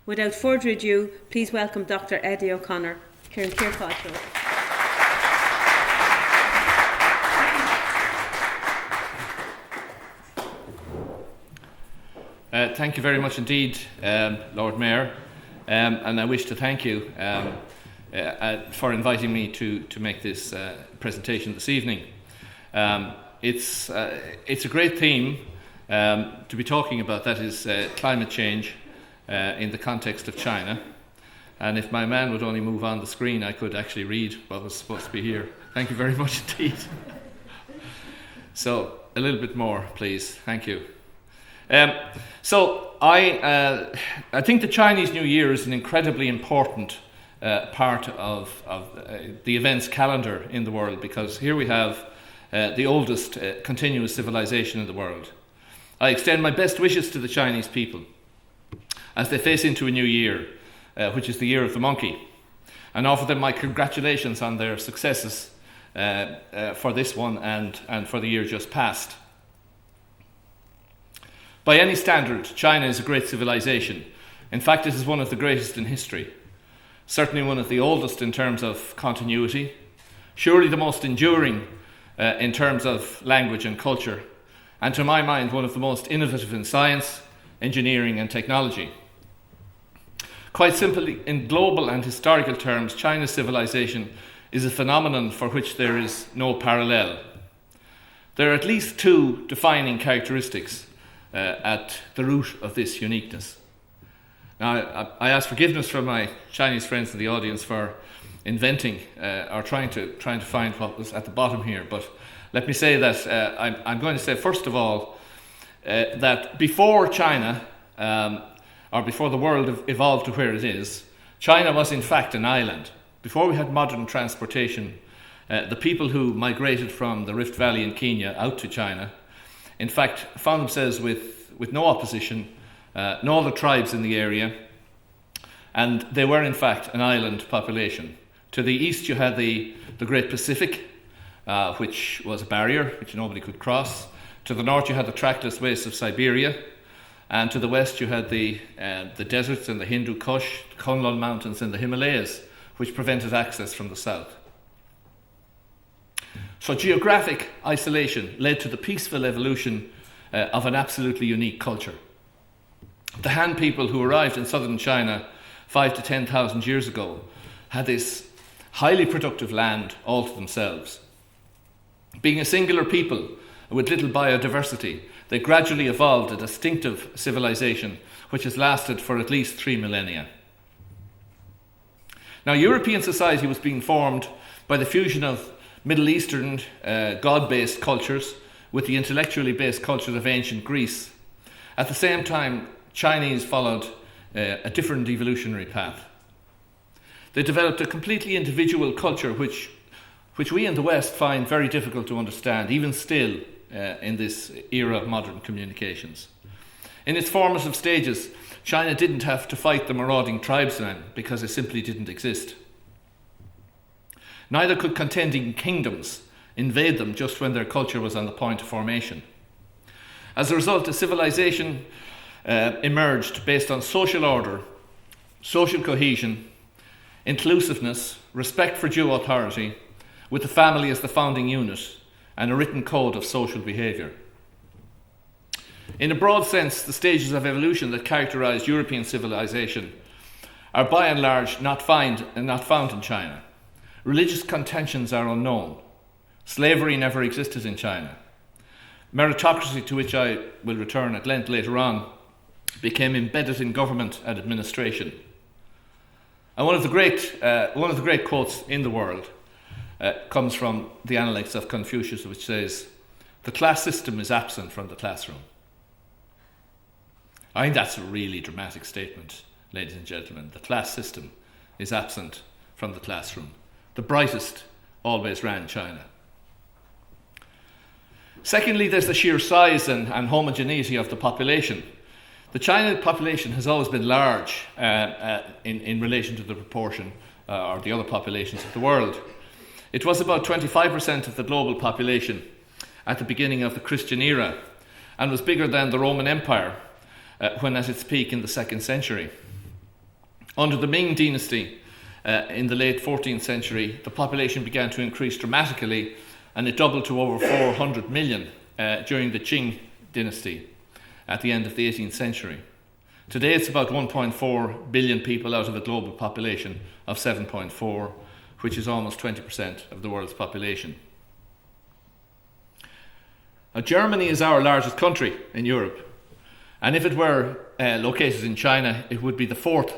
Without further ado, please welcome Dr. Eddie O'Connor. Kieran Kirkpatrick. Thank you very much indeed, Lord Mayor, and I wish to thank you for inviting me to make this presentation this evening. It's a great theme to be talking about, that is climate change in the context of China. And if my man would only move on the screen, I could actually read what was supposed to be here. Thank you very much indeed. So, a little bit more, please. Thank you. So I think the Chinese New Year is an incredibly important part of the events calendar in the world, because here we have the oldest continuous civilization in the world. I extend my best wishes to the Chinese people as they face into a new year, which is the year of the monkey, and offer them my congratulations on their successes for this one and for the year just past. By any standard, China is a great civilization. In fact, it is one of the greatest in history. Certainly one of the oldest in terms of continuity, surely the most enduring in terms of language and culture, and to my mind, one of the most innovative in science, engineering and technology. Quite simply, in global and historical terms, China's civilization is a phenomenon for which there is no parallel. There are at least two defining characteristics at the root of this uniqueness. Now, I ask forgiveness from my Chinese friends in the audience for inventing or trying to find what was at the bottom here, but let me say that I'm going to say, first of all, that before China, or before the world evolved to where it is, China was in fact an island. Before we had modern transportation, the people who migrated from the Rift Valley in Kenya out to China, in fact, found themselves with no opposition, no other tribes in the area, and they were in fact an island population. To the east you had the Great Pacific, which was a barrier which nobody could cross. To the north you had the trackless wastes of Siberia, and to the west you had the deserts and the Hindu Kush, the Kunlun Mountains and the Himalayas, which prevented access from the south. So geographic isolation led to the peaceful evolution of an absolutely unique culture. The Han people who arrived in southern China 5,000 to 10,000 years ago had this highly productive land all to themselves. Being a singular people with little biodiversity, they gradually evolved a distinctive civilization which has lasted for at least 3 millennia. Now, European society was being formed by the fusion of Middle Eastern god-based cultures with the intellectually based cultures of ancient Greece. At the same time, Chinese followed a different evolutionary path. They developed a completely individual culture which we in the West find very difficult to understand, even still in this era of modern communications. In its formative stages, China didn't have to fight the marauding tribesmen because they simply didn't exist. Neither could contending kingdoms invade them just when their culture was on the point of formation. As a result, a civilization emerged based on social order, social cohesion, inclusiveness, respect for due authority, with the family as the founding unit, and a written code of social behaviour. In a broad sense, the stages of evolution that characterise European civilization are by and large not found in China. Religious contentions are unknown. Slavery never existed in China. Meritocracy, to which I will return at length later on, became embedded in government and administration. And one of the great quotes in the world comes from the Analects of Confucius, which says, "The class system is absent from the classroom." I think that's a really dramatic statement, ladies and gentlemen. The class system is absent from the classroom. The brightest always ran China. Secondly, there's the sheer size and homogeneity of the population. The China population has always been large in relation to the proportion or the other populations of the world. It was about 25% of the global population at the beginning of the Christian era and was bigger than the Roman Empire when at its peak in the 2nd century. Under the Ming dynasty in the late 14th century, the population began to increase dramatically, and it doubled to over 400 million during the Qing dynasty at the end of the 18th century. Today it's about 1.4 billion people out of a global population of 7.4, which is almost 20% of the world's population. Now, Germany is our largest country in Europe, and if it were located in China, it would be the fourth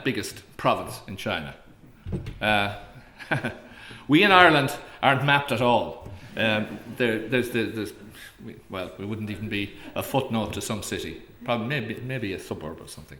biggest province in China. We in Ireland aren't mapped at all. It wouldn't even be a footnote to some city, probably maybe a suburb or something.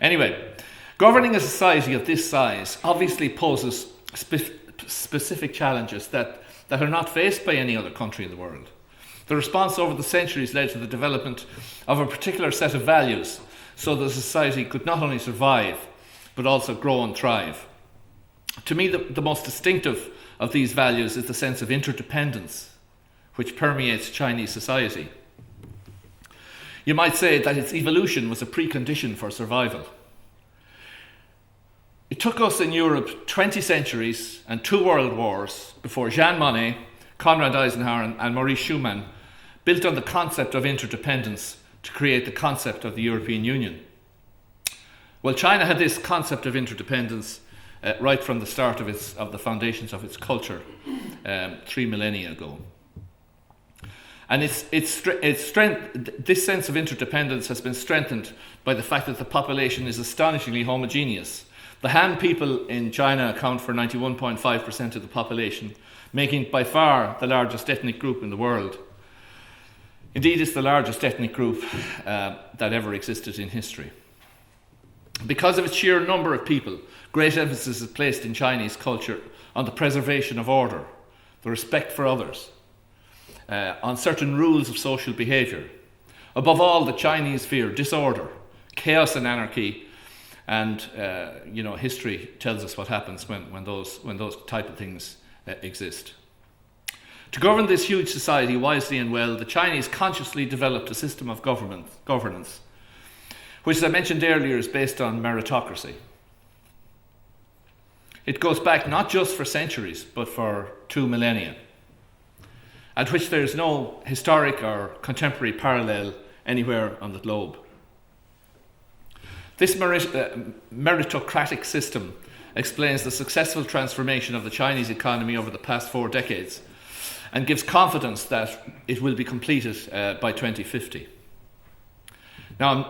Anyway, governing a society of this size obviously poses specific challenges that are not faced by any other country in the world. The response over the centuries led to the development of a particular set of values so the society could not only survive but also grow and thrive. To me, the most distinctive of these values is the sense of interdependence which permeates Chinese society. You might say that its evolution was a precondition for survival. It took us in Europe 20 centuries and 2 world wars before Jean Monnet, Konrad Eisenhower and Maurice Schumann built on the concept of interdependence to create the concept of the European Union. Well, China had this concept of interdependence right from the start of the foundations of its culture 3 millennia ago. And this sense of interdependence has been strengthened by the fact that the population is astonishingly homogeneous. The Han people in China account for 91.5% of the population, making it by far the largest ethnic group in the world. Indeed, it's the largest ethnic group that ever existed in history. Because of its sheer number of people, great emphasis is placed in Chinese culture on the preservation of order, the respect for others, on certain rules of social behaviour. Above all, the Chinese fear disorder, chaos and anarchy, and history tells us what happens when those type of things exist. To govern this huge society wisely and well, the Chinese consciously developed a system of governance, which, as I mentioned earlier, is based on meritocracy. It goes back not just for centuries, but for 2 millennia, at which there is no historic or contemporary parallel anywhere on the globe. This meritocratic system explains the successful transformation of the Chinese economy over the past 4 decades and gives confidence that it will be completed by 2050. Now, I'm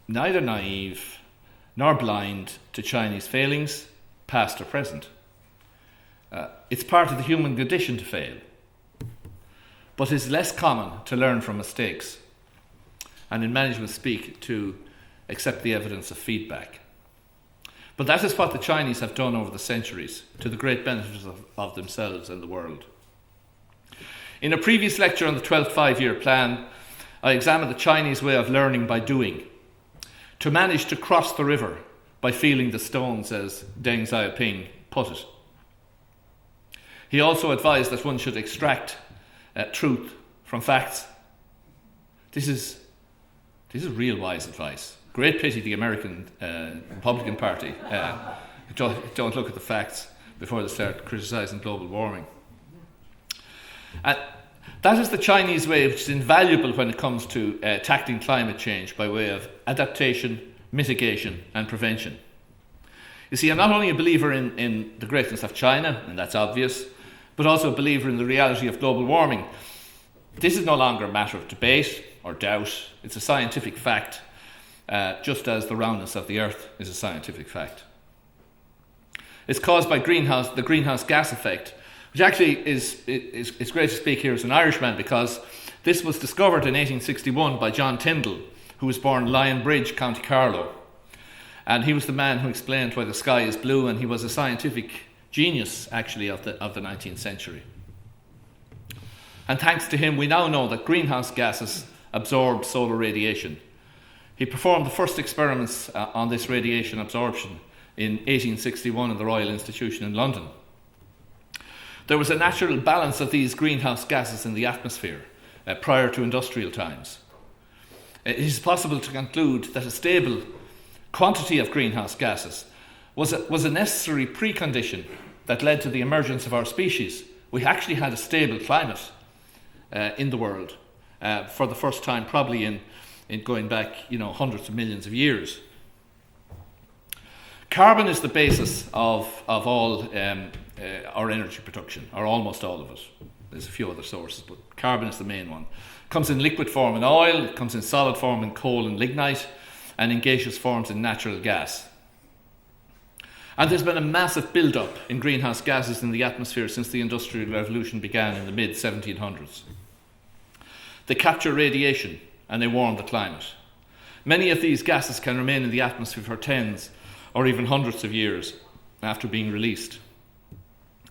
neither naive nor blind to Chinese failings, past or present. It's part of the human condition to fail, but it's less common to learn from mistakes, and in management speak, to accept the evidence of feedback. But that is what the Chinese have done over the centuries, to the great benefit of themselves and the world. In a previous lecture on the 12th five-year plan, I examined the Chinese way of learning by doing, to manage to cross the river by feeling the stones, as Deng Xiaoping put it. He also advised that one should extract truth from facts. This is real wise advice. Great pity the American Republican Party don't look at the facts before they start criticising global warming. That is the Chinese way, which is invaluable when it comes to tackling climate change by way of adaptation, mitigation and prevention. You see, I'm not only a believer in the greatness of China, and that's obvious, but also a believer in the reality of global warming. This is no longer a matter of debate or doubt. It's a scientific fact, just as the roundness of the Earth is a scientific fact. It's caused by the greenhouse gas effect, which actually is great to speak here as an Irishman, because this was discovered in 1861 by John Tyndall, who was born in Lion Bridge, County Carlow. And he was the man who explained why the sky is blue, and he was a scientific genius, actually, of the 19th century. And thanks to him, we now know that greenhouse gases absorb solar radiation. He performed the first experiments on this radiation absorption in 1861 in the Royal Institution in London. There was a natural balance of these greenhouse gases in the atmosphere prior to industrial times. It is possible to conclude that a stable quantity of greenhouse gases was a necessary precondition that led to the emergence of our species. We actually had a stable climate in the world for the first time, probably in going back, hundreds of millions of years. Carbon is the basis of all our energy production, or almost all of it. There's a few other sources, but carbon is the main one. It comes in liquid form in oil, it comes in solid form in coal and lignite, and in gaseous forms in natural gas. And there's been a massive build-up in greenhouse gases in the atmosphere since the Industrial Revolution began in the mid-1700s. They capture radiation and they warm the climate. Many of these gases can remain in the atmosphere for tens or even hundreds of years after being released.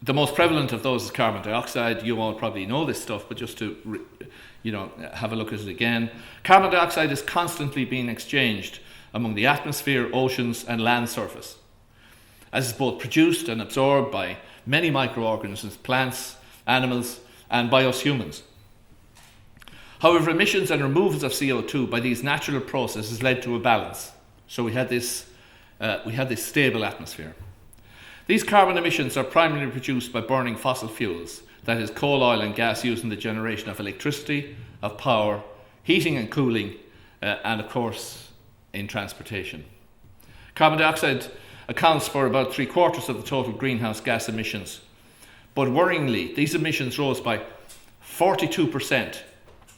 The most prevalent of those is carbon dioxide. You all probably know this stuff, but just to have a look at it again. Carbon dioxide is constantly being exchanged among the atmosphere, oceans and land surface, as it's both produced and absorbed by many microorganisms, plants, animals and by us humans. However, emissions and removals of CO2 by these natural processes led to a balance. So we had this stable atmosphere. These carbon emissions are primarily produced by burning fossil fuels, that is coal, oil and gas, used in the generation of electricity, of power, heating and cooling, and of course in transportation. Carbon dioxide accounts for about 3/4 of the total greenhouse gas emissions, but worryingly these emissions rose by 42%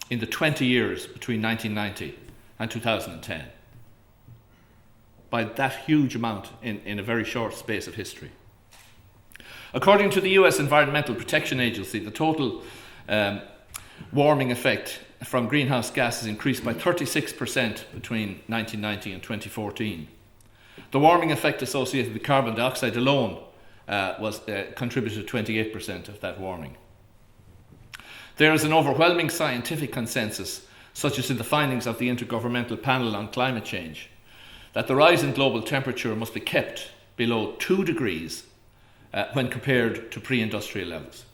in the 20 years between 1990 and 2010. By that huge amount in a very short space of history. According to the US Environmental Protection Agency, the total warming effect from greenhouse gases increased by 36% between 1990 and 2014. The warming effect associated with carbon dioxide alone contributed to 28% of that warming. There is an overwhelming scientific consensus, such as in the findings of the Intergovernmental Panel on Climate Change, that the rise in global temperature must be kept below 2 degrees when compared to pre-industrial levels.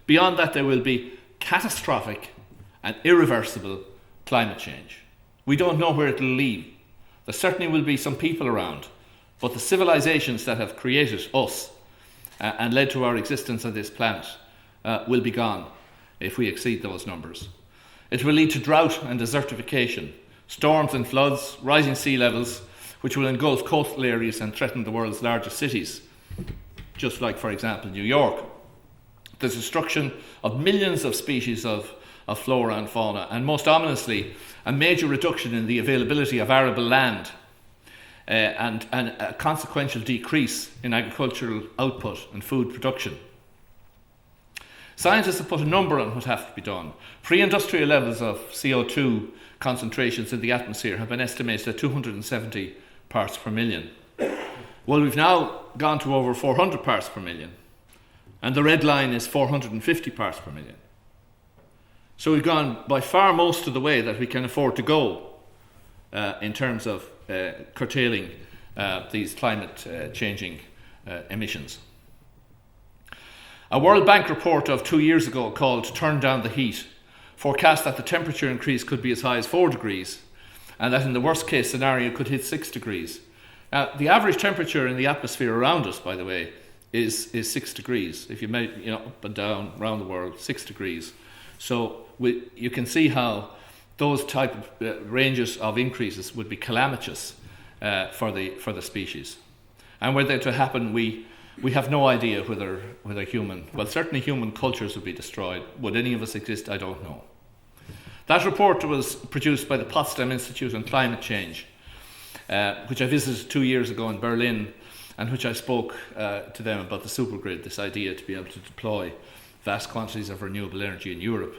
Beyond that, there will be catastrophic and irreversible climate change. We don't know where it will lead. There certainly will be some people around, but the civilizations that have created us and led to our existence on this planet will be gone if we exceed those numbers. It will lead to drought and desertification, storms and floods, rising sea levels, which will engulf coastal areas and threaten the world's largest cities, just like, for example, New York. The destruction of millions of species of flora and fauna, and most ominously, a major reduction in the availability of arable land and a consequential decrease in agricultural output and food production. Scientists have put a number on what has to be done. Pre-industrial levels of CO2 concentrations in the atmosphere have been estimated at 270 parts per million. Well, we've now gone to over 400 parts per million, and the red line is 450 parts per million. So we've gone by far most of the way that we can afford to go in terms of curtailing these climate changing emissions. A World Bank report of 2 years ago called Turn Down the Heat forecast that the temperature increase could be as high as 4 degrees, and that in the worst case scenario could hit 6 degrees. The average temperature in the atmosphere around us, by the way, is 6 degrees. If you measure up and down around the world, 6 degrees. So you can see how those type of ranges of increases would be calamitous for the species. And were they to happen, we have no idea whether certainly human cultures would be destroyed. Would any of us exist? I don't know. That report was produced by the Potsdam Institute on Climate Change, which I visited 2 years ago in Berlin, and which I spoke to them about the supergrid, this idea to be able to deploy vast quantities of renewable energy in Europe.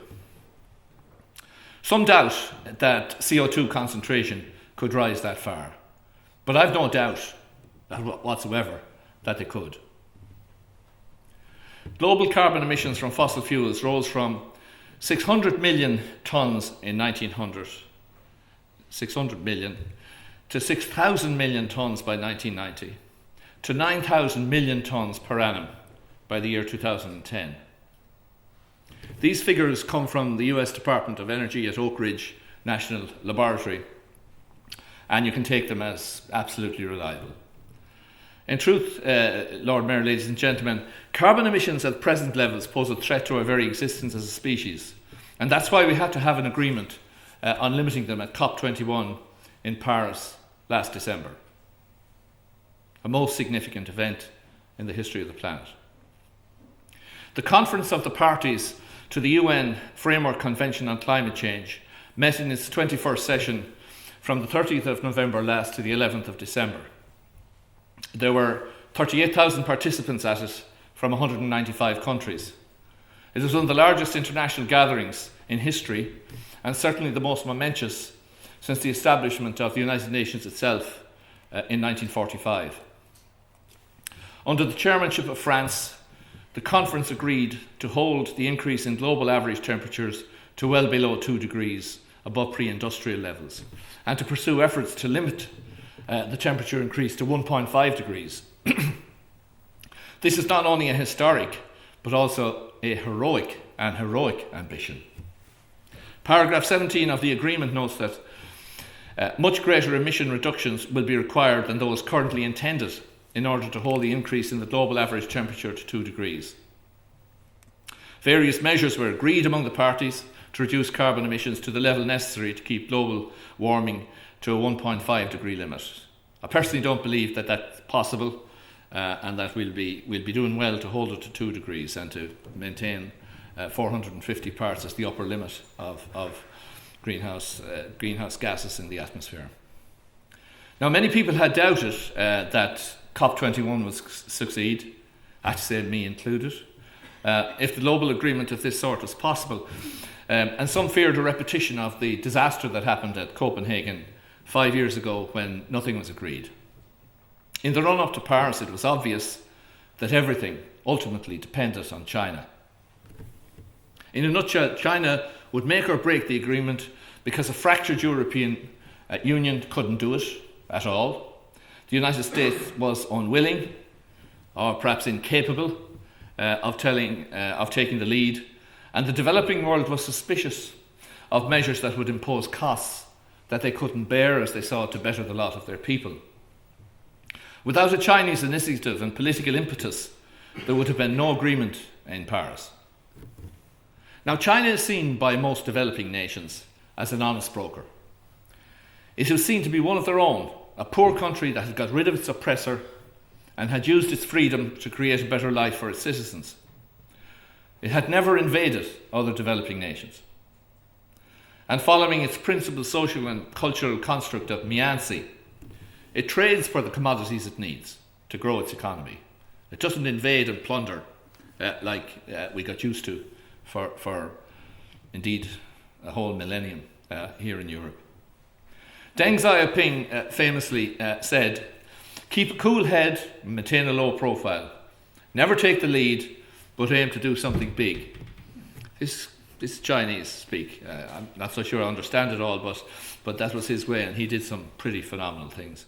Some doubt that CO2 concentration could rise that far, but I've no doubt whatsoever that they could. Global carbon emissions from fossil fuels rose from 600 million tonnes in 1900, 600 million, to 6,000 million tonnes by 1990, to 9,000 million tonnes per annum by the year 2010. These figures come from the US Department of Energy at Oak Ridge National Laboratory, and you can take them as absolutely reliable. In truth, Lord Mayor, ladies and gentlemen, carbon emissions at present levels pose a threat to our very existence as a species, and that's why we had to have an agreement on limiting them at COP21 in Paris last December. A most significant event in the history of the planet. The Conference of the Parties to the UN Framework Convention on Climate Change met in its 21st session from the 30th of November last to the 11th of December. There were 38,000 participants at it from 195 countries. It was one of the largest international gatherings in history, and certainly the most momentous since the establishment of the United Nations itself in 1945. Under the chairmanship of France, the conference agreed to hold the increase in global average temperatures to well below 2 degrees above pre-industrial levels, and to pursue efforts to limit the temperature increase to 1.5 degrees. This is not only a historic, but also a heroic ambition. Paragraph 17 of the agreement notes that much greater emission reductions will be required than those currently intended in order to hold the increase in the global average temperature to 2 degrees. Various measures were agreed among the parties to reduce carbon emissions to the level necessary to keep global warming to a 1.5 degree limit. I personally don't believe that that's possible, and that we'll be doing well to hold it to 2 degrees and to maintain 450 parts as the upper limit of greenhouse gases in the atmosphere. Now, many people had doubted that COP21 would succeed, I have to say me included, if the global agreement of this sort was possible. And some feared a repetition of the disaster that happened at Copenhagen 5 years ago when nothing was agreed. In the run-up to Paris, it was obvious that everything ultimately depended on China. In a nutshell, China would make or break the agreement because a fractured European Union couldn't do it at all. The United States was unwilling, or perhaps incapable, of taking the lead, and the developing world was suspicious of measures that would impose costs that they couldn't bear as they sought to better the lot of their people. Without a Chinese initiative and political impetus, there would have been no agreement in Paris. Now, China is seen by most developing nations as an honest broker. It was seen to be one of their own, a poor country that had got rid of its oppressor and had used its freedom to create a better life for its citizens. It had never invaded other developing nations. And following its principal social and cultural construct of permeates, it trades for the commodities it needs to grow its economy. It doesn't invade and plunder like we got used to for indeed a whole millennium here in Europe. Deng Xiaoping famously said, "Keep a cool head and maintain a low profile. Never take the lead, but aim to do something big." This is Chinese speak. I'm not so sure I understand it all, but that was his way, and he did some pretty phenomenal things.